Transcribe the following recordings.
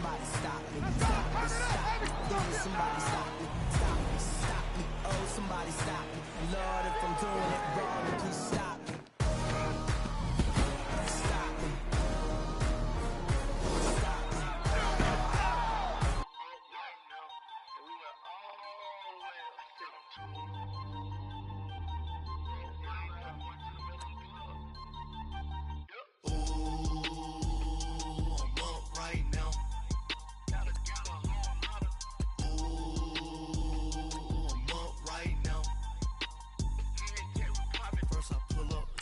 somebody stop me. Stop me, stop me. Please, somebody stop me. Stop me, stop me. Oh, somebody stop me. Lord, if I'm doing it wrong, then please stop me. Stop me. Stop me.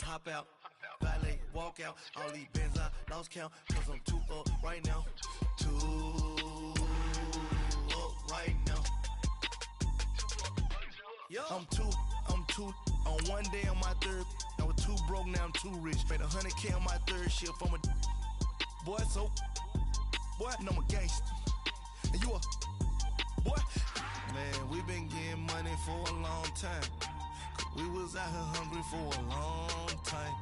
Hop out, valet, walk out. All these bands I lost count, cause I'm too up right now. Too up right now. Yo, I'm too on one day on my third. I was too broke, now I'm too rich. Made 100K on my third shift. I'm a boy, so boy, and I'm a gangster. And you a boy. Man, we been getting money for a long time. We was out here hungry for a long time.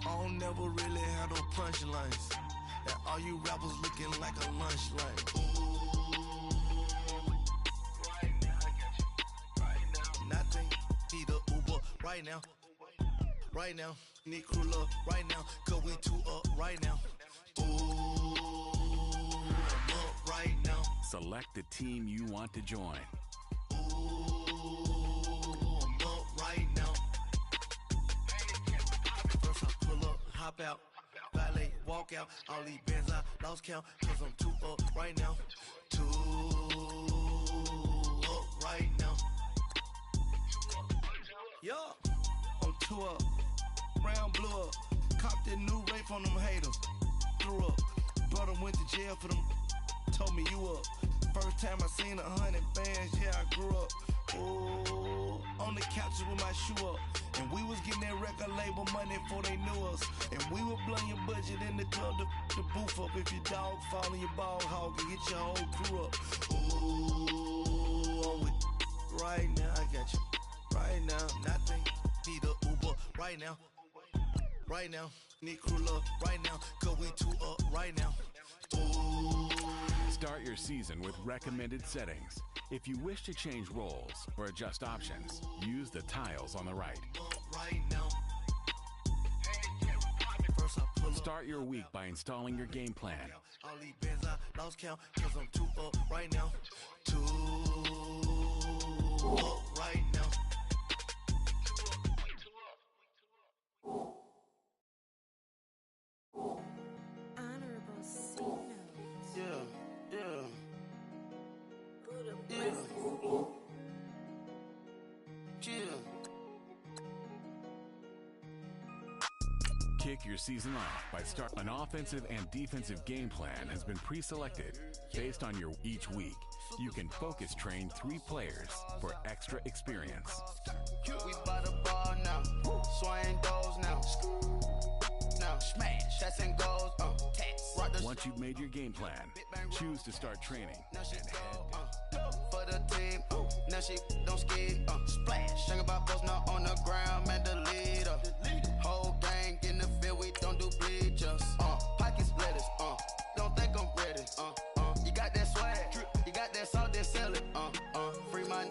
I don't never really handle punchlines. And all you rappers looking like a lunch line. Right now, I got you. Right now. Nothing. Need a Uber right now. Right now. Need crew love right now. Cause we too up right now. Ooh, I'm up right now. Select the team you want to join. Right now. First I pull up, hop out, valet, walk out. All these bands I lost count, cause I'm too up right now. Too up right now. Yo, I'm too up. Round blew up. Copped that new rape on them haters. Threw up. Brother went to jail for them. Told me you up. First time I seen 100 bands, yeah, I grew up. Ooh, on the couches with my shoe up. And we was getting that record label money before they knew us. And we were blowing your budget in the club to the booth up. If your dog fall in your ball hog and get your whole crew up. Ooh, I'm with right now, I got you. Right now, nothing. Need a Uber right now. Right now, need crew love right now. Cause we too up right now. Ooh. Start your season with recommended settings. If you wish to change roles or adjust options, use the tiles on the right. Start your week by installing your game plan. All these bands I lost count, cause I'm too up right now. Too up right now. Honorable C notes. Yeah. Buddha Yeah. Kick your season off by start. An offensive and defensive game plan has been pre-selected based on your each week. You can focus train 3 players for extra experience. We by the ball now, swing doors now. Now smash, shots and goals, Once you've made your game plan, choose to start training and head for the team. Now she don't skid, splash. Think about post now on the ground, man, the leader. Whole gang in the field, we don't do bleachers. Pockets lettuce, don't think I'm ready. You got that swag, you got that salt, then sell it. Free mind,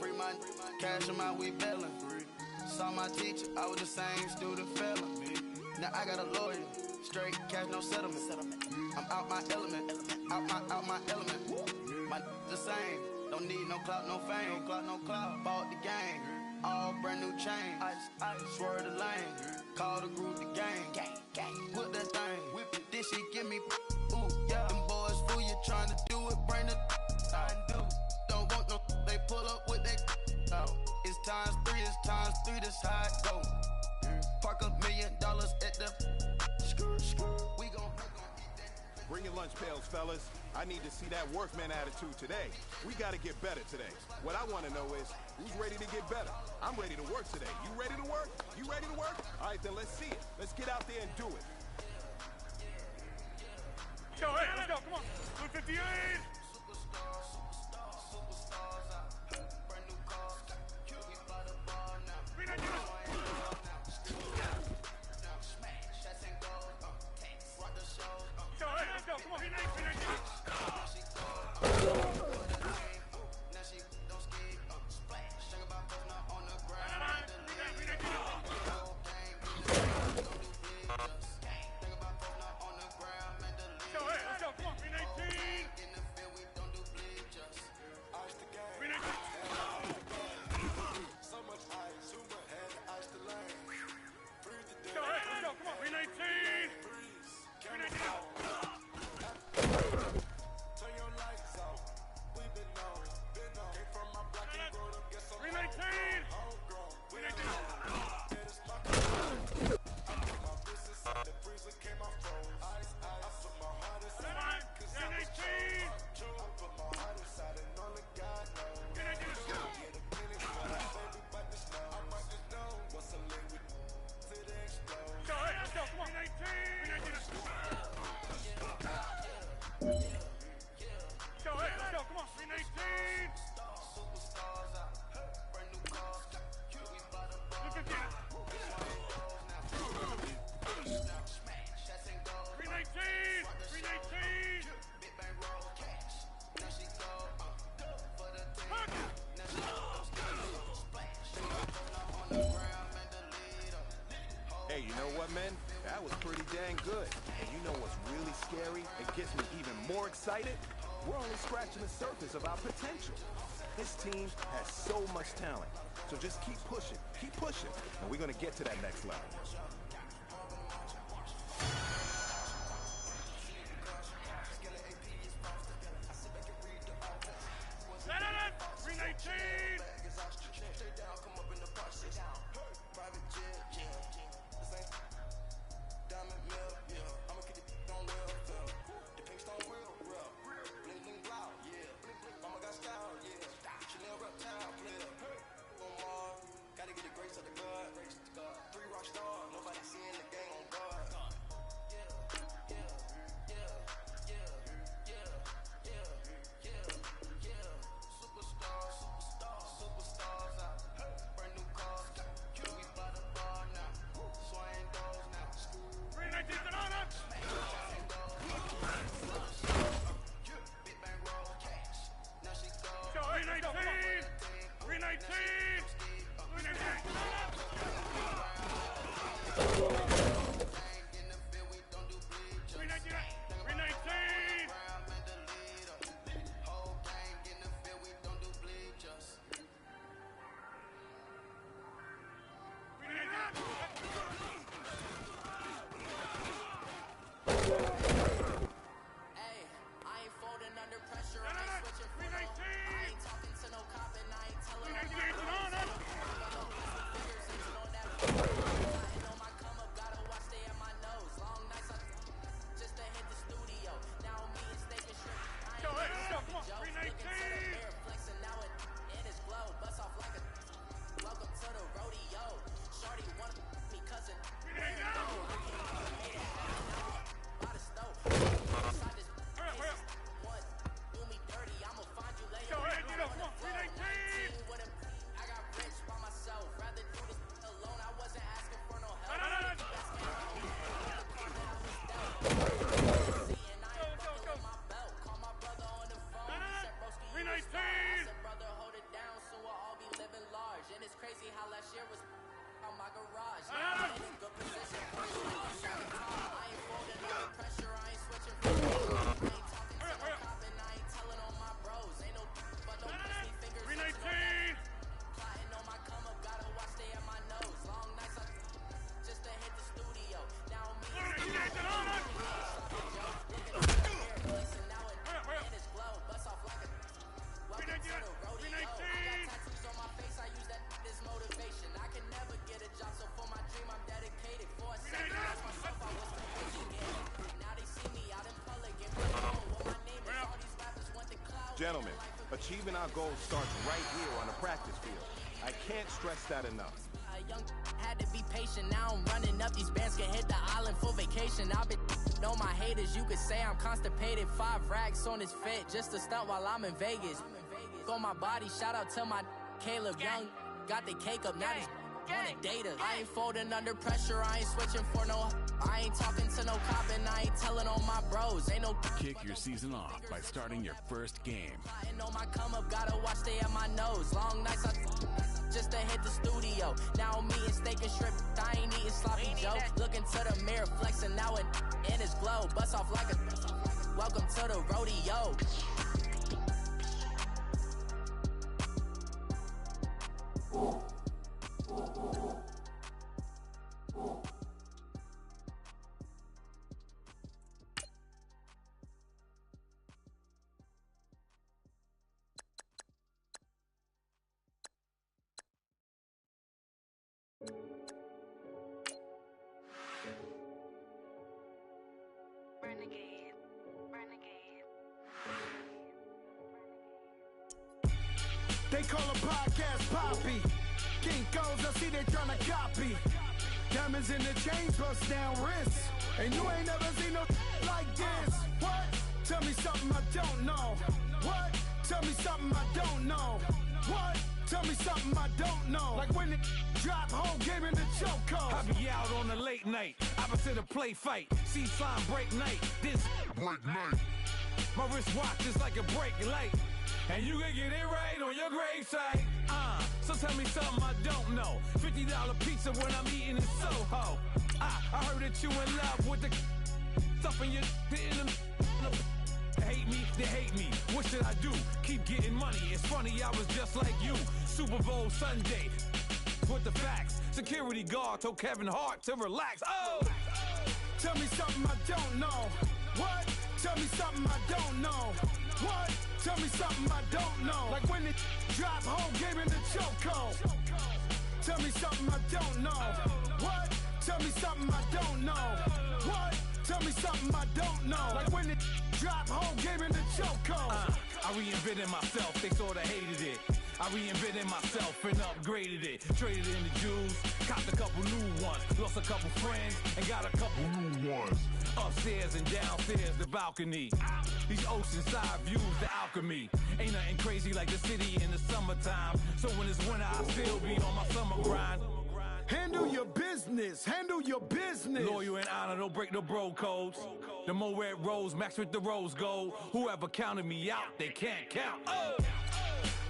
cash them out, we bailin'. Saw my teacher, I was the same student fella. Now I got a lawyer, straight cash, no settlement. I'm out my element, out my element. My the same, don't need no clout, no fame. Bought the game, all brand new chain. I swerve the lane, call the group the gang. Whip that thing, whip it, this shit give me. Ooh, yeah. Them boys fool you trying to do it, bring the I do. Don't want no, they pull up with that. It's times 3, this how it go. Park $1 million at the we gon' eat that. Bring your lunch pails, fellas. I need to see that workman attitude today. We gotta get better today. What I wanna know is, who's ready to get better? I'm ready to work today. You ready to work? You ready to work? All right, then let's see it. Let's get out there and do it. Yo, hey, let's go, come on. 258! Brand new cars, we by the bar now. Smash, shots and goals, rock the show. Yo, hey, let's go, come on. 319! dang good. And you know what's really scary? It gets me even more excited. We're only scratching the surface of our potential. This team has so much talent. So just keep pushing, and we're gonna get to that next level. Gentlemen, achieving our goals starts right here on the practice field. I can't stress that enough. Young had to be patient. Now I'm running up these bands, can hit the island for vacation. I've been know my haters, you could say I'm constipated. 5 racks on his fit, just to stunt while I'm in Vegas. On my body, shout out to my Caleb Young. Got the cake up, now he's on a data. I ain't folding under pressure, I ain't switching for no. I ain't talking to no cop and I ain't telling on my bros. Ain't no. Kick your season off by starting your first game. I know my come up, gotta watch stay at my nose. Long nights just to hit the studio. Now I'm eating steak and shrimp, I ain't eating sloppy Joe. Looking to the mirror, flexing now in his glow. Bust off like a welcome to the rodeo. They call a podcast Poppy. Kinkos, I see they tryna copy. Diamonds in the chains, bust down wrists. And you ain't never seen no like this. What? Tell me something I don't know. What? Tell me something I don't know. What? Tell me something I don't know. Like when it drop, whole game in the chokehold. I be out on a late night, opposite a play fight. See slime break night, this break night. My wrist watch is like a brake light. and you can get it right on your gravesite. So tell me something I don't know. $50 pizza when I'm eating in Soho. I heard that you in love with the stuff in your hate me, they hate me. What should I do? Keep getting money. It's funny, I was just like you. Super Bowl Sunday with the facts. Security guard told Kevin Hart to relax. Oh! Tell me something I don't know. What? Tell me something I don't know. What? Tell me something I don't know. Like when it drop home, game in the chokehold. Tell me something I don't know. What? Tell me something I don't know. What? Tell me something I don't know. Like when it drop home, game in the chokehold. I reinvented myself, they sorta hated it. I reinvented myself and upgraded it. Traded in the Jews, copped a couple new ones. Lost a couple friends and got a couple new ones. Upstairs and downstairs, the balcony. These oceanside views, the alchemy. Ain't nothing crazy like the city in the summertime. So when it's winter, I still be on my summer grind. Handle your business, handle your business. Loyal and honor, don't break no bro codes. The more red rose, max with the rose gold. Whoever counted me out, they can't count. Oh!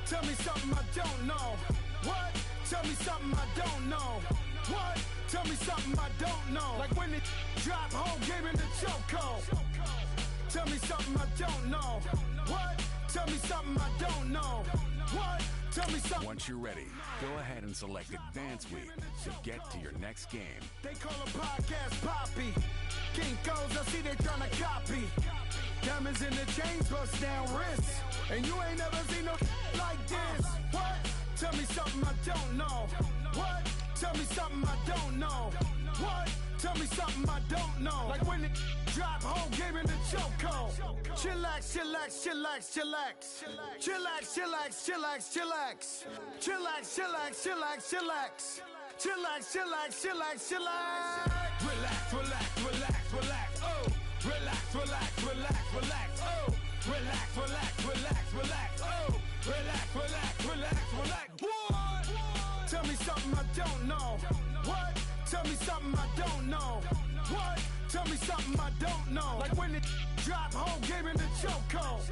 Tell me something I don't know. What? Tell me something I don't know. What? Tell me something I don't know. Like when it drop home, game in the chokehold. Tell me something I don't know. What? Tell me something I don't know. What? Tell me something. Once you're ready, go ahead and select Advance Week to get to your next game. They call a podcast Poppy. Kinkos, I see they tryna copy. Diamonds in the chains, bust down wrists. And you ain't never seen no like this. What? Tell me something I don't know. What? Tell me something I don't know. What? Tell me something I don't know. Like when it drop home, game in the chokehold. Chillax, chillax, chillax, chillax. Chillax, chillax, chillax, chillax. Chillax, chillax, chillax, chillax. Chillax, chillax, chillax, chillax. Relax, relax, relax, relax, oh. Relax, relax, relax, relax, oh. Relax, relax, relax, relax, oh. Relax, relax, relax, relax. What? Tell me something I don't know. What? Tell me something I don't know. What? Tell me something I don't know. Like when it drop home, game in the chokehold.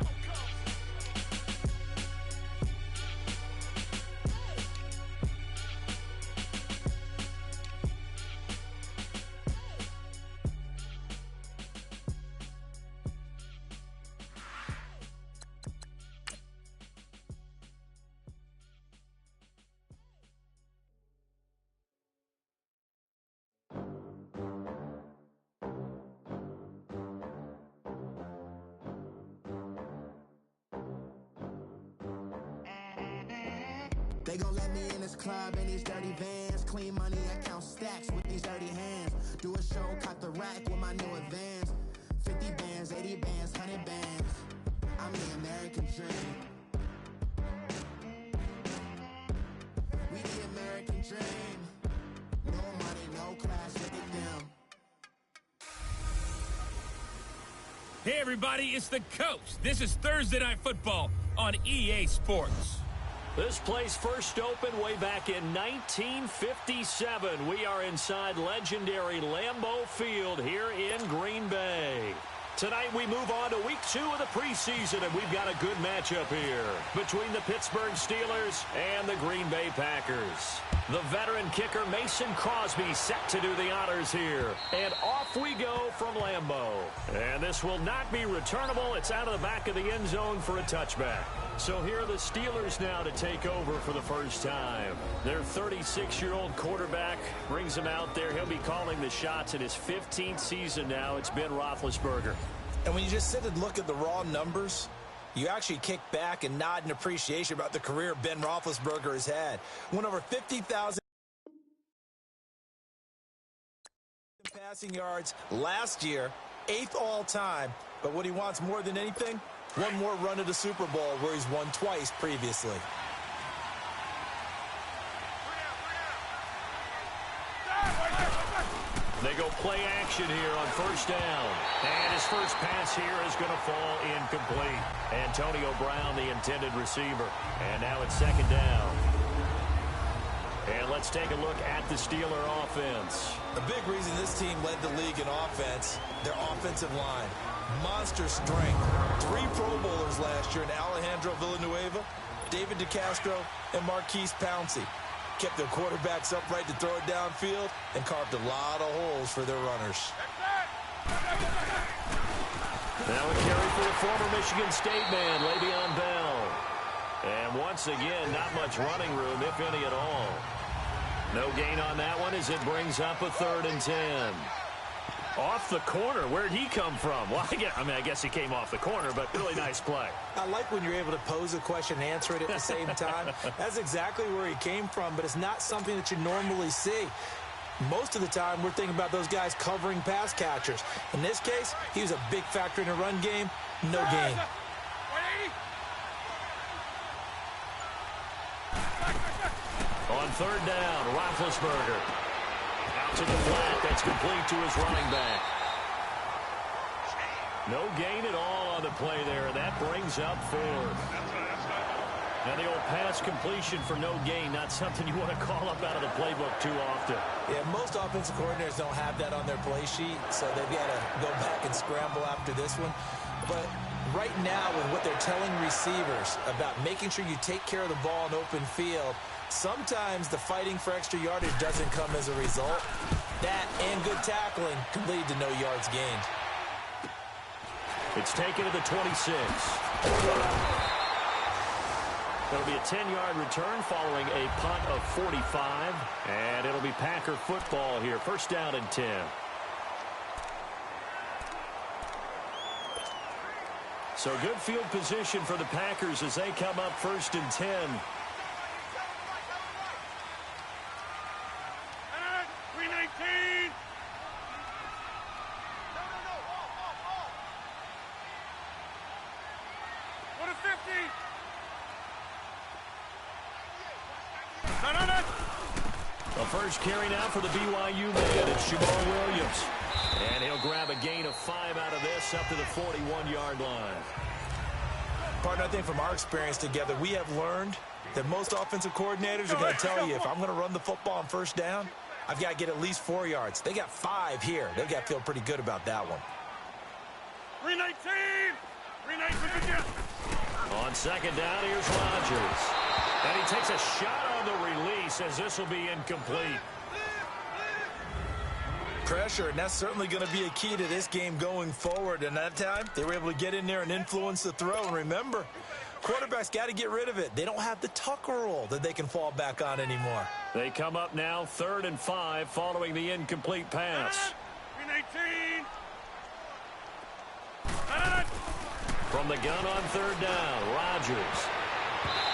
They gon' let me in this club in these dirty vans. Clean money, I count stacks with these dirty hands. Do a show, cut the rack with my new advance. 50 bands, 80 bands, 100 bands. I'm the American dream. We the American dream. No money, no class, look at them. Hey everybody, it's the Coach. This is Thursday Night Football on EA Sports. This place first opened way back in 1957. We are inside legendary Lambeau Field here in Green Bay. Tonight we move on to week 2 of the preseason, and we've got a good matchup here between the Pittsburgh Steelers and the Green Bay Packers. The veteran kicker Mason Crosby set to do the honors here. And off we go from Lambeau. And this will not be returnable. It's out of the back of the end zone for a touchback. So here are the Steelers now to take over for the first time. Their 36-year-old quarterback brings him out there. He'll be calling the shots in his 15th season now. It's Ben Roethlisberger. And when you just sit and look at the raw numbers, you actually kick back and nod in appreciation about the career Ben Roethlisberger has had. Went over 50,000 passing yards last year, 8th all-time. But what he wants more than anything, one more run at the Super Bowl where he's won twice previously. They go play action here on first down. And his first pass here is going to fall incomplete. Antonio Brown, the intended receiver. And now it's second down. And let's take a look at the Steeler offense. A big reason this team led the league in offense, their offensive line. Monster strength. 3 Pro Bowlers last year in Alejandro Villanueva, David DeCastro, and Marquise Pouncey. Kept their quarterbacks upright to throw it downfield and carved a lot of holes for their runners. Now a carry for the former Michigan State man, Le'Veon Bell. And once again, not much running room, if any at all. No gain on that one as it brings up a 3rd and 10. Off the corner. Where'd he come from? Well, I guess he came off the corner, but really nice play. I like when you're able to pose a question and answer it at the same time. That's exactly where he came from, but it's not something that you normally see. Most of the time, we're thinking about those guys covering pass catchers. In this case, he was a big factor in the run game. No gain. On 3rd down, Roethlisberger. Out to the flat. That's complete to his running back. No gain at all on the play there. That brings up 4th. Now the old pass completion for no gain, not something you want to call up out of the playbook too often. Yeah, most offensive coordinators don't have that on their play sheet, so they've got to go back and scramble after this one. But right now, with what they're telling receivers about making sure you take care of the ball in open field, sometimes the fighting for extra yardage doesn't come as a result. That and good tackling can lead to no yards gained. It's taken to the 26. It'll be a 10-yard return following a punt of 45. And it'll be Packer football here. 1st down and 10. So good field position for the Packers as they come up 1st and 10. The first carry now for the BYU man. It's Jamal Williams. And he'll grab a gain of 5 out of this up to the 41-yard line. Partner, I think from our experience together, we have learned that most offensive coordinators are going to tell you, if I'm going to run the football on 1st down, I've got to get at least 4 yards. They got 5 here. They've got to feel pretty good about that one. 319! 319! On 2nd down, here's Rodgers. And he takes a shot on the release as this will be incomplete. Pressure, and that's certainly going to be a key to this game going forward. And that time, they were able to get in there and influence the throw. And remember, quarterbacks got to get rid of it. They don't have the Tucker roll that they can fall back on anymore. They come up now 3rd and 5 following the incomplete pass. 319! From the gun on 3rd down, Rodgers.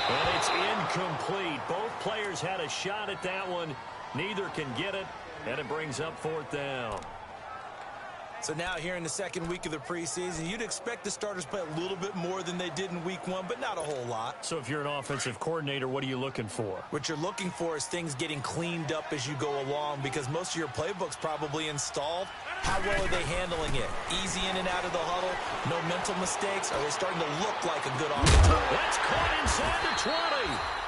And it's incomplete. Both players had a shot at that one. Neither can get it, and it brings up 4th down. So now here in the 2nd week of the preseason, you'd expect the starters play a little bit more than they did in week 1, but not a whole lot. So if you're an offensive coordinator, what are you looking for? What you're looking for is things getting cleaned up as you go along, because most of your playbook's probably installed. How well are they handling it? Easy in and out of the huddle, no mental mistakes? Are they starting to look like a good offense? That's caught inside the 20.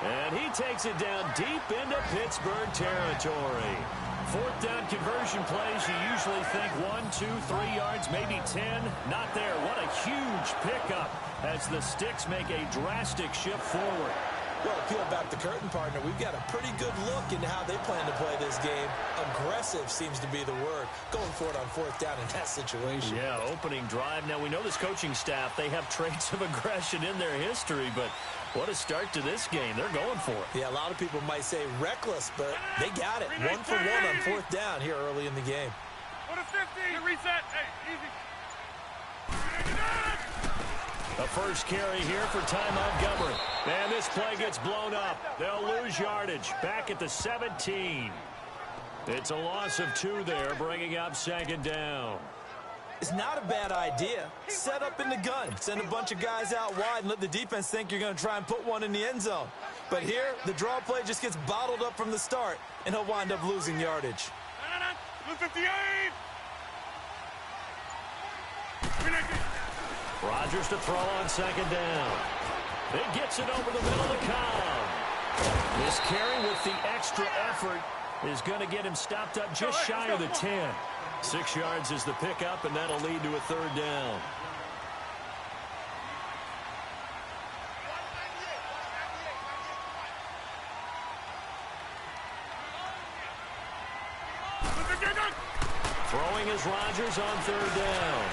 And he takes it down deep into Pittsburgh territory. 4th down conversion plays, you usually think 1, 2, 3 yards, maybe 10. Not there. What a huge pickup as the Sticks make a drastic shift forward. Well, peel back the curtain, partner. We've got a pretty good look into how they plan to play this game. Aggressive seems to be the word. Going for it on 4th down in that situation. Yeah, opening drive. Now, we know this coaching staff, they have traits of aggression in their history, but what a start to this game. They're going for it. Yeah, a lot of people might say reckless, but they got it. 1 for 1 on 4th down here early in the game. What a 50! Reset! Hey, easy! The first carry here for Ty Montgomery. And this play gets blown up. They'll lose yardage. Back at the 17. It's a loss of 2 there, bringing up 2nd down. It's not a bad idea. Set up in the gun. Send a bunch of guys out wide and let the defense think you're going to try and put one in the end zone. But here, the draw play just gets bottled up from the start, and he'll wind up losing yardage. 58! Rodgers to throw on 2nd down. It gets it over the middle to Cobb. This carry with the extra effort is going to get him stopped up just shy of the 10. 6 yards is the pickup, and that'll lead to a third down. Throwing is Rodgers on third down.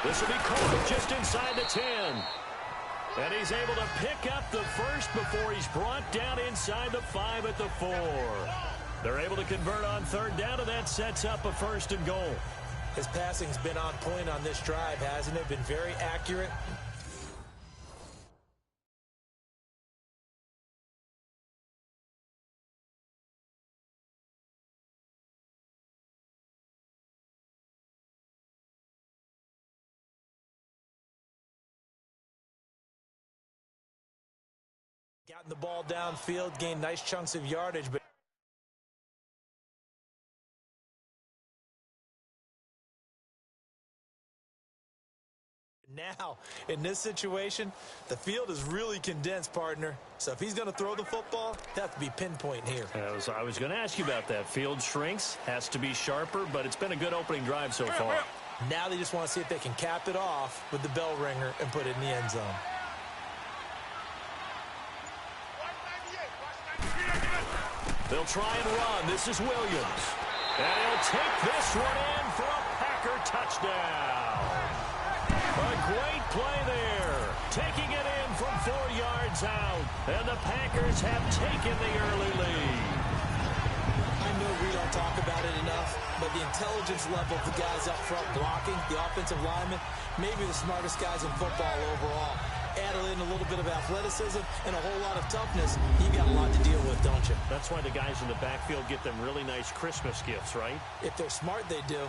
This will be caught just inside the 10. And he's able to pick up the first before he's brought down inside the 5 at the 4. They're able to convert on third down, and that sets up a first and goal. His passing's been on point on this drive, hasn't it? Been very accurate. Gotten the ball downfield, gained nice chunks of yardage, but now, in this situation, the field is really condensed, partner. So if he's going to throw the football, it has to be pinpoint here. I was going to ask you about that. Field shrinks, has to be sharper, but it's been a good opening drive so far. Now they just want to see if they can cap it off with the bell ringer and put it in the end zone. They'll try and run. This is Williams. And he'll take this one in for a Packer touchdown. A great play there. Taking it in from 4 yards out. And the Packers have taken the early lead. I know we don't talk about it enough, but the intelligence level of the guys up front blocking, the offensive linemen, maybe the smartest guys in football overall. Add in a little bit of athleticism and a whole lot of toughness, you got a lot to deal with, don't you? That's why the guys in the backfield get them really nice Christmas gifts, right? If they're smart, they do.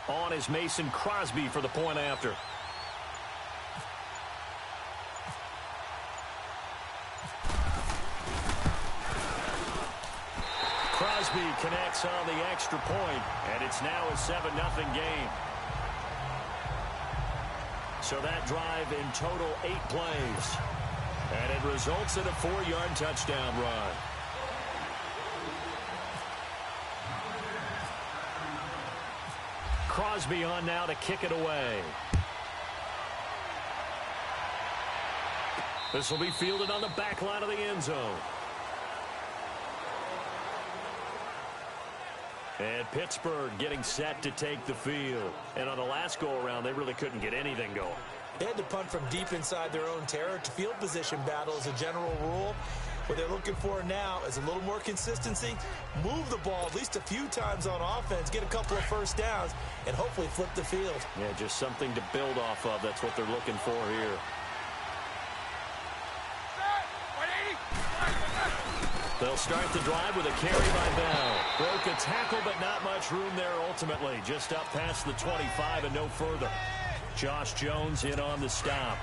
On is Mason Crosby for the point after. Crosby connects on the extra point, and it's now a 7-0 game. So that drive in total 8 plays. And it results in a 4-yard touchdown run. Crosby on now to kick it away. This will be fielded on the back line of the end zone. And Pittsburgh getting set to take the field. And on the last go-around, they really couldn't get anything going. They had to punt from deep inside their own territory. Field position battle is a general rule. What they're looking for now is a little more consistency, move the ball at least a few times on offense, get a couple of first downs, and hopefully flip the field. Yeah, just something to build off of. That's what they're looking for here. They'll start the drive with a carry by Bell. Broke a tackle, but not much room there ultimately. Just up past the 25 and no further. Josh Jones in on the stop.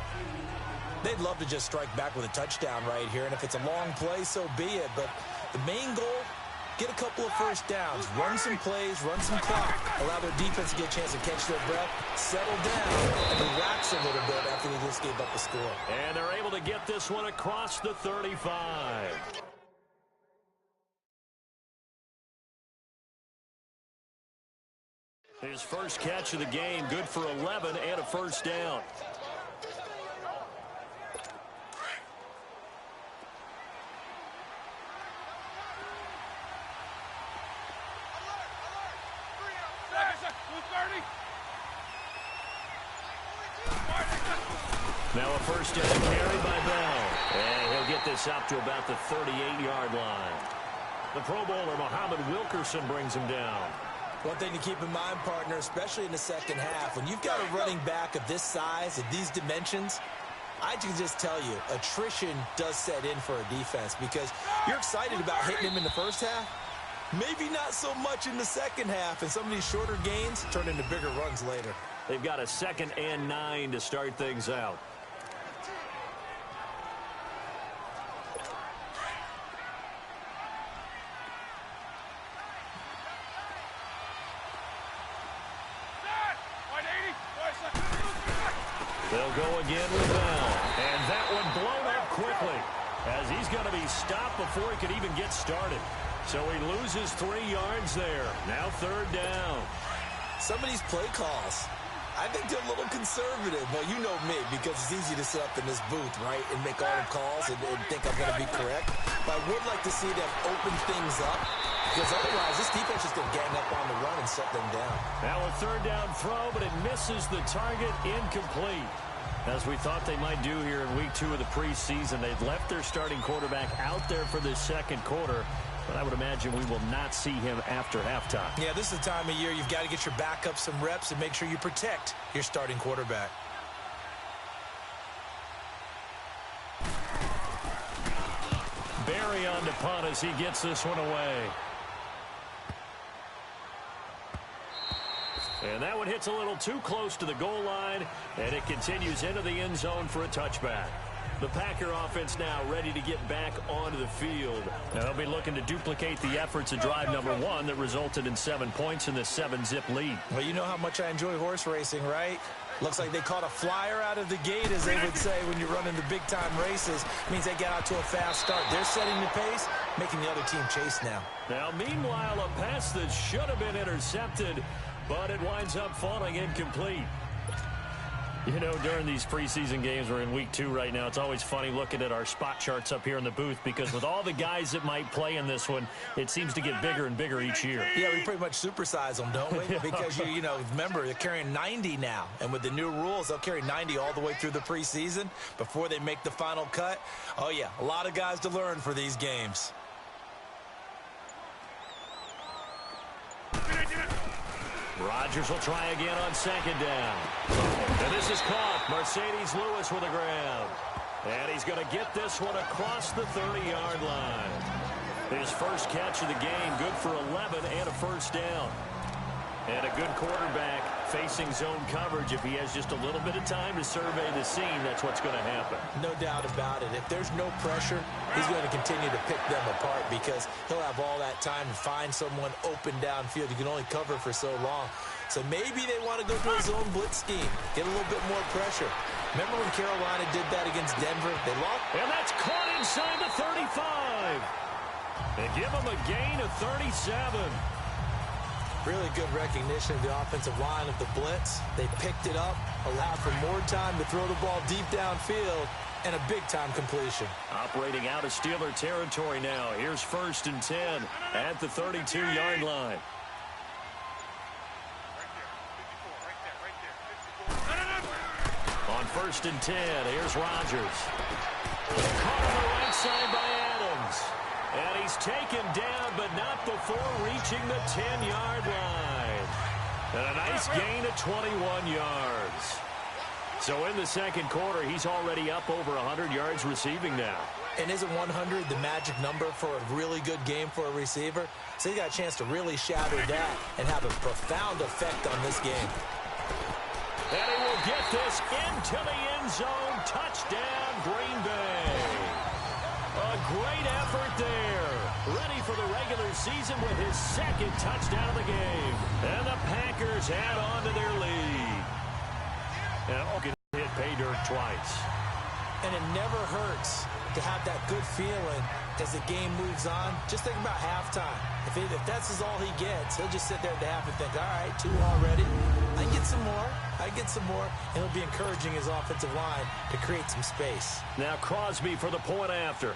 They'd love to just strike back with a touchdown right here, and if it's a long play, so be it. But the main goal, get a couple of first downs, run some plays, run some clock, allow their defense to get a chance to catch their breath, settle down, and relax a little bit after they just gave up the score. And they're able to get this one across the 35. His first catch of the game, good for 11 and a first down. Now a first down carry by Bell. And he'll get this up to about the 38-yard line. The Pro Bowler, Muhammad Wilkerson, brings him down. One thing to keep in mind, partner, especially in the second half, when you've got a running back of this size, of these dimensions, I can just tell you, attrition does set in for a defense because you're excited about hitting him in the first half. Maybe not so much in the second half, and some of these shorter gains turn into bigger runs later. They've got a 2nd and 9 to start things out. They'll go again with Bell. And that one blown up quickly as he's going to be stopped before he could even get started. So he loses 3 yards there. Now 3rd down. Some of these play calls, I think they're a little conservative. Well, you know me, because it's easy to sit up in this booth, right, and make all the calls and think I'm going to be correct. But I would like to see them open things up, because otherwise this defense is going to gang up on the run and shut them down. Now a 3rd down throw, but it misses the target, incomplete. As we thought they might do here in week 2 of the preseason, they've left their starting quarterback out there for this second quarter. But I would imagine we will not see him after halftime. Yeah, this is the time of year you've got to get your backup some reps and make sure you protect your starting quarterback. Barry on to punt as he gets this one away. And that one hits a little too close to the goal line, and it continues into the end zone for a touchback. The Packer offense now ready to get back onto the field. Now they'll be looking to duplicate the efforts of drive number 1 that resulted in 7 points in the 7-zip lead. Well, you know how much I enjoy horse racing, right? Looks like they caught a flyer out of the gate, as they would say when you're running the big-time races. Means they get out to a fast start. They're setting the pace, making the other team chase now. Now, meanwhile, a pass that should have been intercepted, but it winds up falling incomplete. You know, during these preseason games, we're in week 2 right now, it's always funny looking at our spot charts up here in the booth because with all the guys that might play in this one, it seems to get bigger and bigger each year. Yeah, we pretty much supersize them, don't we? Because, you know, remember, they're carrying 90 now. And with the new rules, they'll carry 90 all the way through the preseason before they make the final cut. Oh, yeah, a lot of guys to learn for these games. Rodgers will try again on 2nd down. And this is caught. Mercedes Lewis with a grab. And he's going to get this one across the 30-yard line. His first catch of the game, good for 11 and a first down. And a good quarterback facing zone coverage. If he has just a little bit of time to survey the scene, that's what's going to happen. No doubt about it. If there's no pressure, he's going to continue to pick them apart because he'll have all that time to find someone open downfield. You can only cover for so long. So maybe they want to go to a zone blitz scheme, get a little bit more pressure. Remember when Carolina did that against Denver? They lost. And that's caught inside the 35. They give him a gain of 37. Really good recognition of the offensive line of the blitz. They picked it up, allowed for more time to throw the ball deep downfield, and a big-time completion. Operating out of Steeler territory now. Here's 1st and 10 at the 32-yard line. On 1st and 10, here's Rodgers. Caught on the right side by Adams. And he's taken down, but not before reaching the 10-yard line. And a nice gain of 21 yards. So in the second quarter, he's already up over 100 yards receiving now. And isn't 100 the magic number for a really good game for a receiver? So he got a chance to really shatter that and have a profound effect on this game. And he will get this into the end zone. Touchdown, Green Bay. A great effort there. Ready for the regular season with his second touchdown of the game. And the Packers add on to their lead. And Okin hit pay dirt twice. And it never hurts to have that good feeling as the game moves on. Just think about halftime. If that's all he gets, he'll just sit there at the half and think, all right, 2 already. I get some more. I get some more. And he'll be encouraging his offensive line to create some space. Now Crosby for the point after.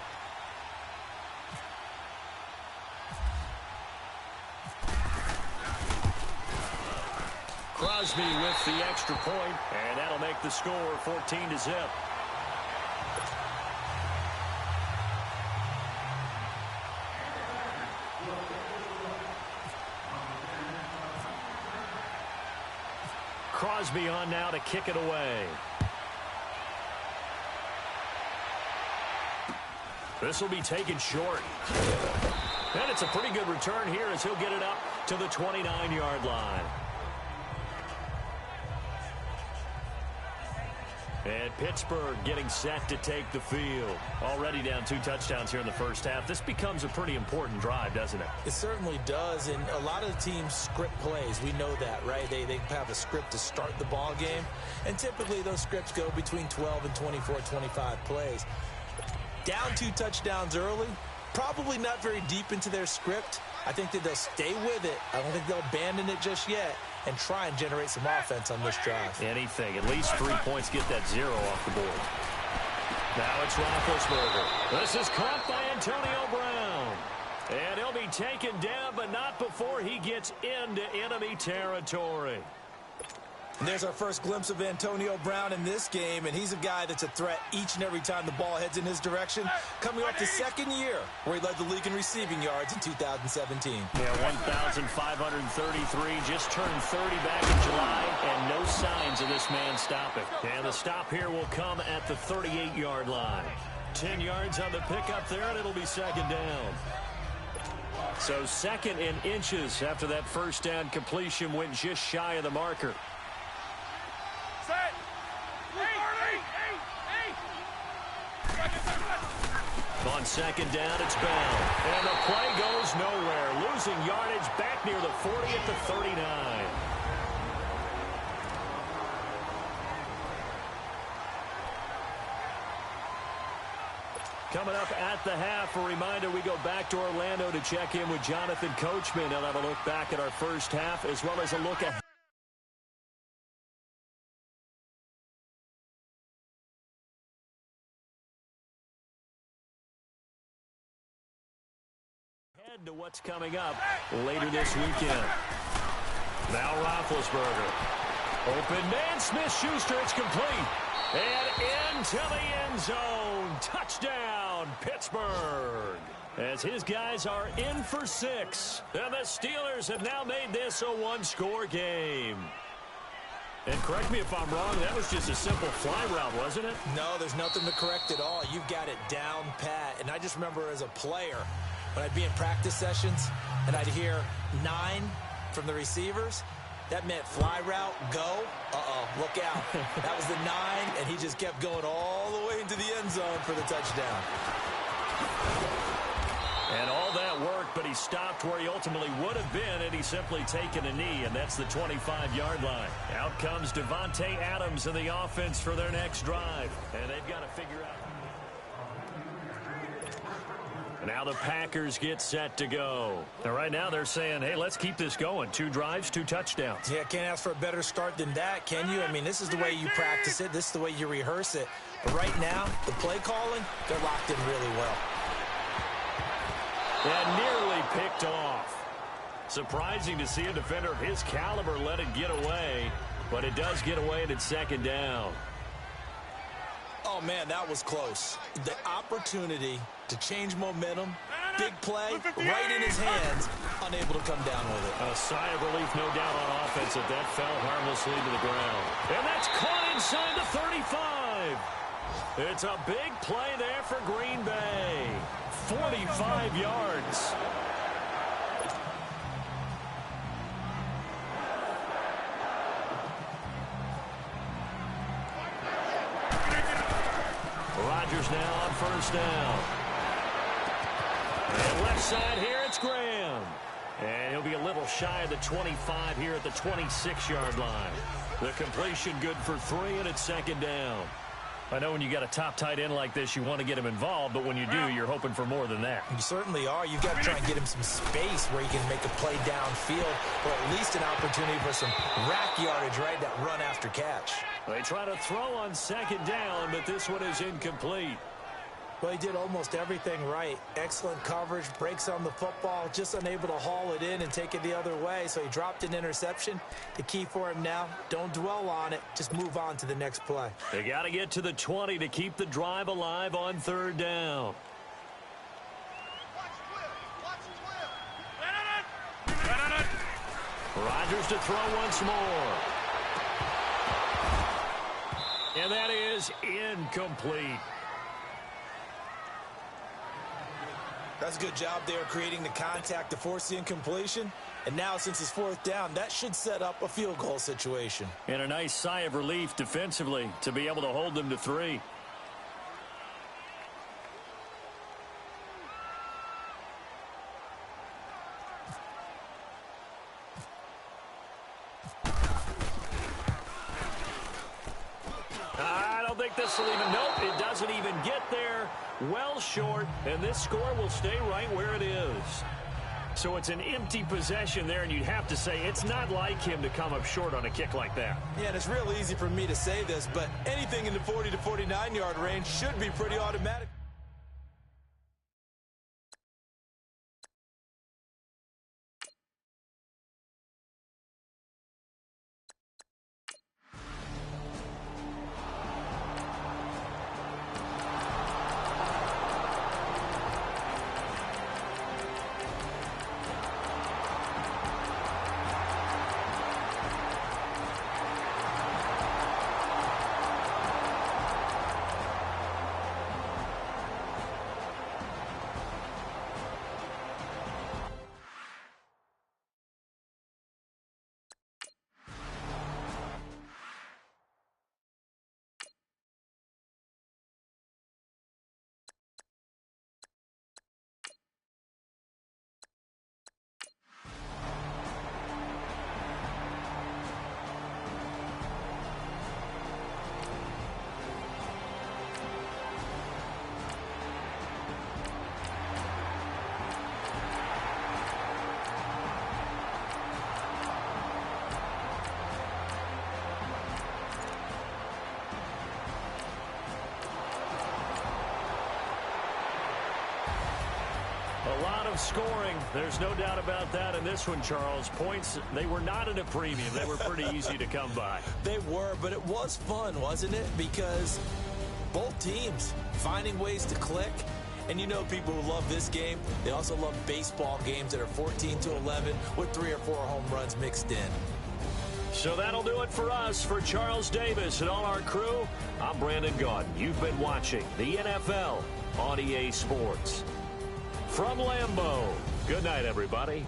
Crosby with the extra point, and that'll make the score 14-0. Crosby on now to kick it away. This will be taken short. And it's a pretty good return here as he'll get it up to the 29-yard line. And Pittsburgh getting set to take the field. Already down 2 touchdowns here in the first half. This becomes a pretty important drive, doesn't it? It certainly does, and a lot of the teams script plays. We know that, right? They have a script to start the ball game, and typically those scripts go between 12 and 24, 25 plays. Down 2 touchdowns early, probably not very deep into their script. I think that they'll stay with it. I don't think they'll abandon it just yet and try and generate some offense on this drive. Anything. At least 3 points. Get that 0 off the board. Now it's Roethlisberger. This is caught by Antonio Brown. And he'll be taken down, but not before he gets into enemy territory. And there's our first glimpse of Antonio Brown in this game, and he's a guy that's a threat each and every time the ball heads in his direction, coming off the second year where he led the league in receiving yards in 2017. Yeah, 1,533, just turned 30 back in July, and no signs of this man stopping. And the stop here will come at the 38-yard line. 10 yards on the pickup there, and it'll be second down. So second in inches after that first down completion went just shy of the marker. On second down, it's Bell. And the play goes nowhere. Losing yardage back near the 40 at the 39. Coming up at the half, a reminder, we go back to Orlando to check in with Jonathan Coachman. He'll have a look back at our first half as well as a look at to what's coming up later this weekend. Now Roethlisberger. Open man, Smith-Schuster, it's complete. And into the end zone. Touchdown, Pittsburgh. As his guys are in for 6. And the Steelers have now made this a 1-score game. And correct me if I'm wrong, that was just a simple fly route, wasn't it? No, there's nothing to correct at all. You've got it down pat. And I just remember as a player, when I'd be in practice sessions and I'd hear 9 from the receivers, that meant fly route, go. Look out. That was the 9, and he just kept going all the way into the end zone for the touchdown. And all that work, but he stopped where he ultimately would have been, and he's simply taken a knee, and that's the 25-yard line. Out comes Devontae Adams in the offense for their next drive, and they've got to figure out. Now the Packers get set to go. And right now they're saying, hey, let's keep this going. 2 drives, 2 touchdowns. Yeah, can't ask for a better start than that, can you? I mean, this is the way you practice it. This is the way you rehearse it. But right now, the play calling, they're locked in really well. And nearly picked off. Surprising to see a defender of his caliber let it get away. But it does get away and it's second down. Oh, man, that was close. The opportunity to change momentum, big play, right in his hands, unable to come down with it. A sigh of relief, no doubt, on offense that that fell harmlessly to the ground. And that's caught inside the 35. It's a big play there for Green Bay. 45 yards. Rodgers now on first down. And left side here, it's Graham. And he'll be a little shy of the 25 here at the 26-yard line. The completion good for 3, and it's second down. I know when you got a top tight end like this, you want to get him involved, but when you do, you're hoping for more than that. You certainly are. You've got to try and get him some space where he can make a play downfield, or at least an opportunity for some rack yardage, right? That run after catch. They try to throw on second down, but this one is incomplete. Well, he did almost everything right. Excellent coverage, breaks on the football, just unable to haul it in and take it the other way, so he dropped an interception. The key for him now, don't dwell on it, just move on to the next play. They got to get to the 20 to keep the drive alive on third down. Rodgers to throw once more. And that is incomplete. That's a good job there creating the contact to force the incompletion. And now, since it's fourth down, that should set up a field goal situation. And a nice sigh of relief defensively to be able to hold them to 3. I don't think this will even, nope, it doesn't even get there. Well short, and this score will stay right where it is. So it's an empty possession there, and you'd have to say it's not like him to come up short on a kick like that. Yeah, and it's real easy for me to say this, but anything in the 40 to 49-yard range should be pretty automatic. A lot of scoring. There's no doubt about that in this one, Charles. Points, they were not at a premium. They were pretty easy to come by. They were, but it was fun, wasn't it? Because both teams finding ways to click. And you know people who love this game, they also love baseball games that are 14-11 with 3 or 4 home runs mixed in. So that'll do it for us. For Charles Davis and all our crew, I'm Brandon Gaudin. You've been watching the NFL on EA Sports. From Lambeau, good night, everybody.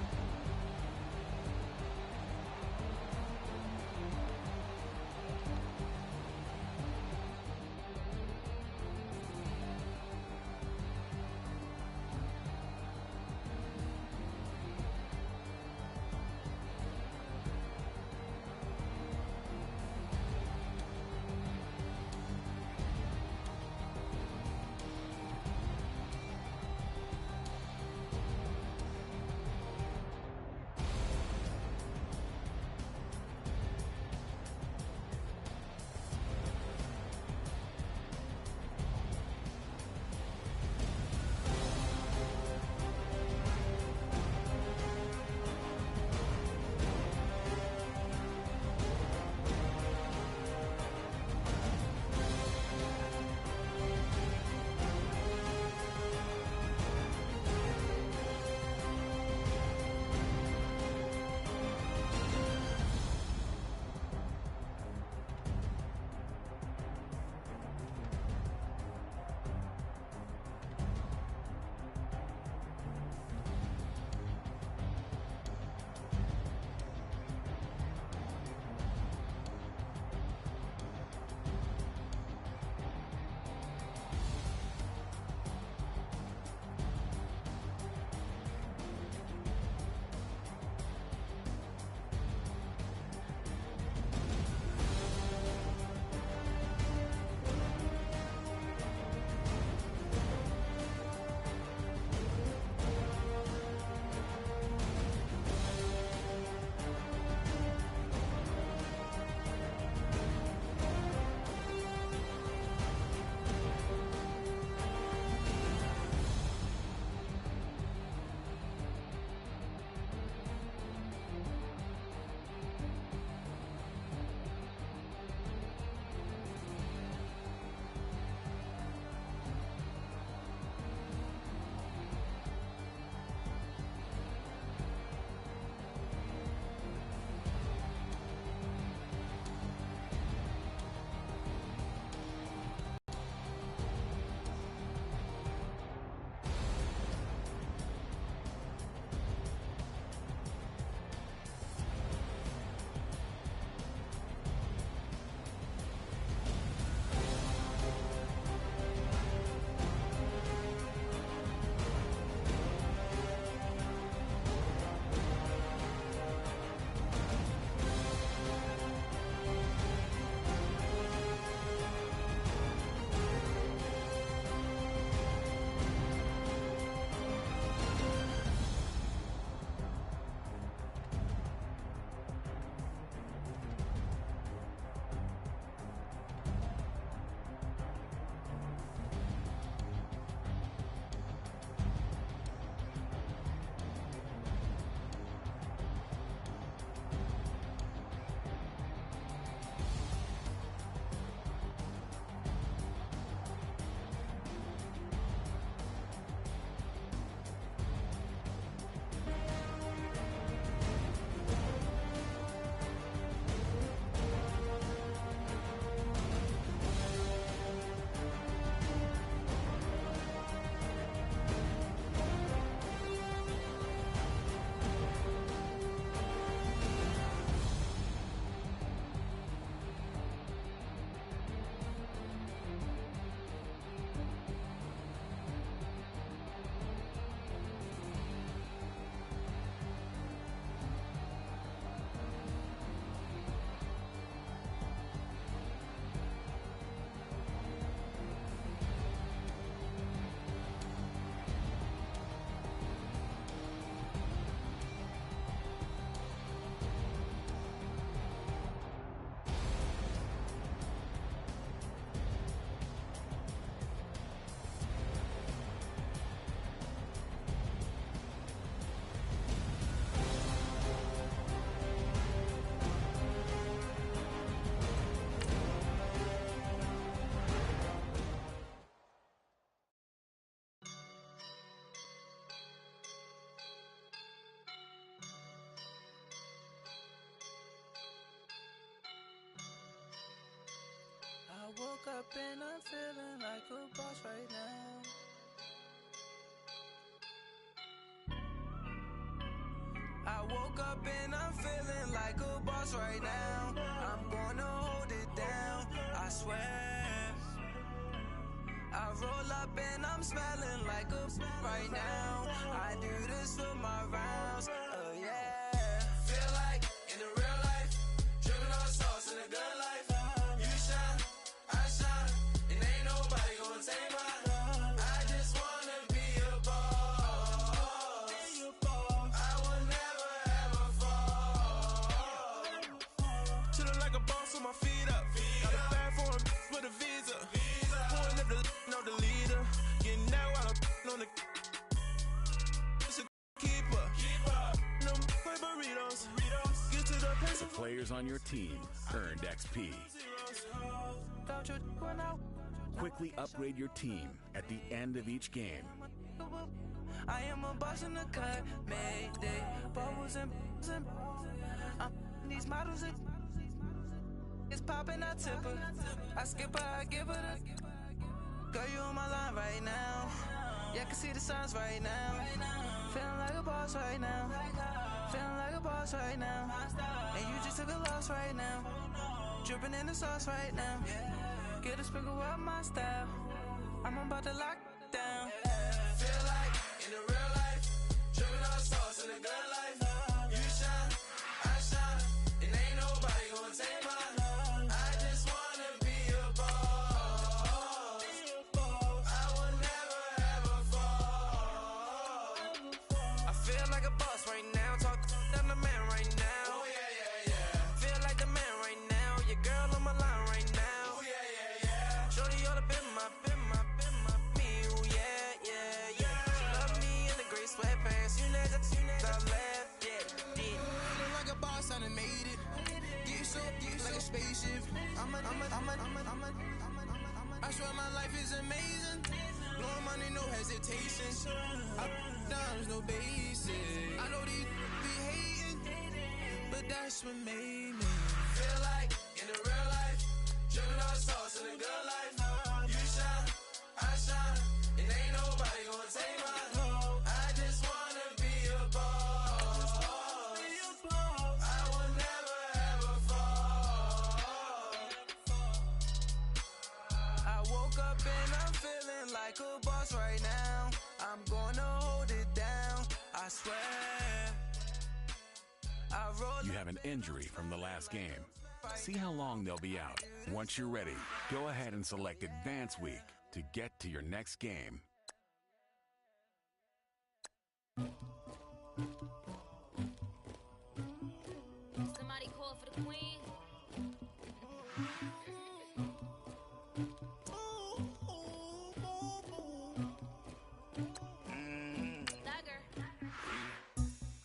woke up and I'm feeling like a boss right now. I woke up and I'm feeling like a boss right now. I'm gonna hold it down, I swear. I roll up and I'm smelling like a right now. I do this for my rounds, oh yeah. Feel like in the real life, dripping on sauce in the good life. You shine, I shine, and ain't nobody gonna take mine. I just wanna be a boss. I will never ever fall. Chillin' like a boss with my feet up. Got a bag for him with a visa. Pulling up the know the leader. Getting out while I'm on the keeper. No play burritos. Get to the pace. The players on your team earned XP. Quickly upgrade your team at the end of each game. I am a boss in the cut, Mayday. Bubbles and these models it's popping, I tip her. I skip her, I give her the. Girl, you on my line right now. Yeah, I can see the signs right now. Feeling like a boss right now. Feeling like a boss right now. And you just took a loss right now. Dripping in the sauce right now. Get a sprinkle up my style. I'm about to lock down. Feel like in the real life, dripping on sauce in the good life. You shine, I shine, and ain't nobody gonna take mine. I just wanna be a boss. I will never ever fall. I feel like a boss right now. Talk down the man right now. Oh yeah, yeah, yeah. Feel like the man right now. Your girl on my line right now. Oh yeah, yeah, yeah. Shorty ought to be my me. Oh yeah, yeah, yeah. She love me in the gray sweatpants. You never left, yeah. Feeling like a boss, I done made it. Get so like a spaceship. I swear my life is amazing. Blowing money, no hesitation. I down, no basic. I know these be hating, but that's what made me feel like in the real life, dripping on sauce in the good life. You shine, I shine, and ain't nobody gonna take mine. I just wanna be a boss. I will never ever fall. I woke up and I'm feeling like a boss right now. I'm gonna hold it down, I swear. You have an injury from the last game. See how long they'll be out. Once you're ready, go ahead and select Advance Week to get to your next game. Somebody call for the queen.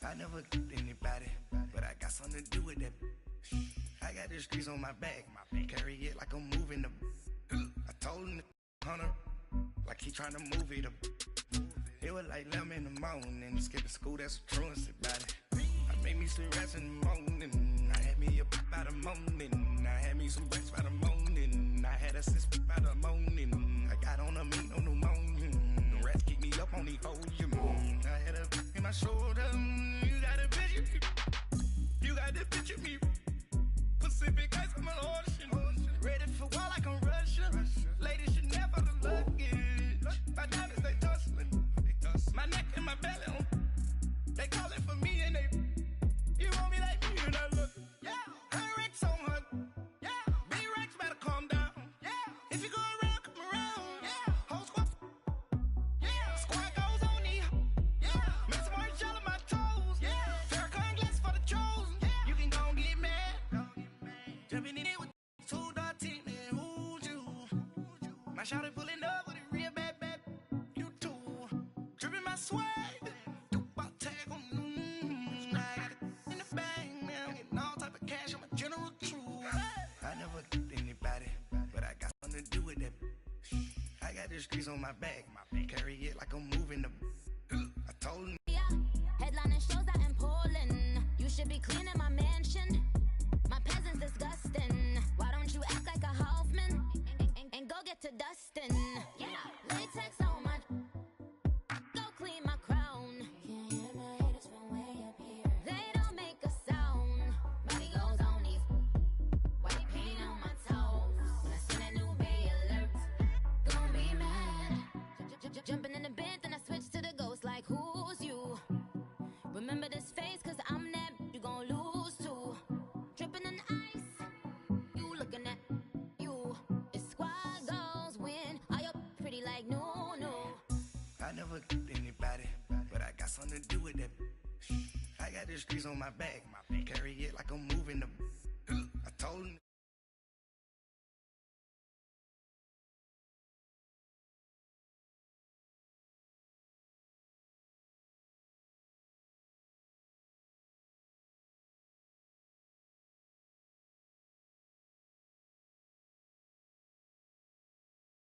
I never anybody, but I got something to do with that. I got the streets on my back, carry it like I'm moving the. I told him the hunter, like he trying to move it up. It was like 11 in the morning, skipping school, that's a truancy about it. I made me some rats in the morning, I had me up by the morning. I had me some rats by the morning, I had a sis by the morning. I got on a meat on the morning, the rats keep me up on the podium. I had a in my shoulder, you got a picture, you got this picture me. Pacific ice on my ocean, ready for war like I'm Russia. Ladies should never the luggage, my diamonds they tussling. My neck and my belly on. They calling for me and they. You want me like me and I look. Yeah. Her Rex on her. Yeah. B-Rex better calm down. Yeah. If you go around, come around. Yeah. Whole squad. Yeah. Squad goes on the. Yeah. Make some more gel on my toes. Yeah. Farrakhan glass for the chosen. Yeah. You can go and get mad. Jumping in it with 2.10 and who's you? My shawty pulling up with a real bad. You too. Dripping my swag. Do about tag on. I got it in the bag, man. I'm getting all type of cash. I'm a general true. I never anybody, but I got something to do with that. I got the streets on my back, carry it like I'm moving the. I told him. Headlining shows out in Poland. You should be cleaning my mansion. My peasants disgusting. Why don't you act like a Hoffman? Latex on my go clean my crown. Can't hear my haters from way up here. They don't make a sound. Body goes on these white paint on my toes. When I see that new Bay alert, gon' be mad. Jumping in the bed, then I switch to the ghost like who's you? Remember this face, cause I'm that you gon' lose too. Dripping in ice, you looking at you. It's squad goals win. Are you pretty like no? I never anybody, but I got something to do with that. I got the streets on my back, carry it like I'm moving the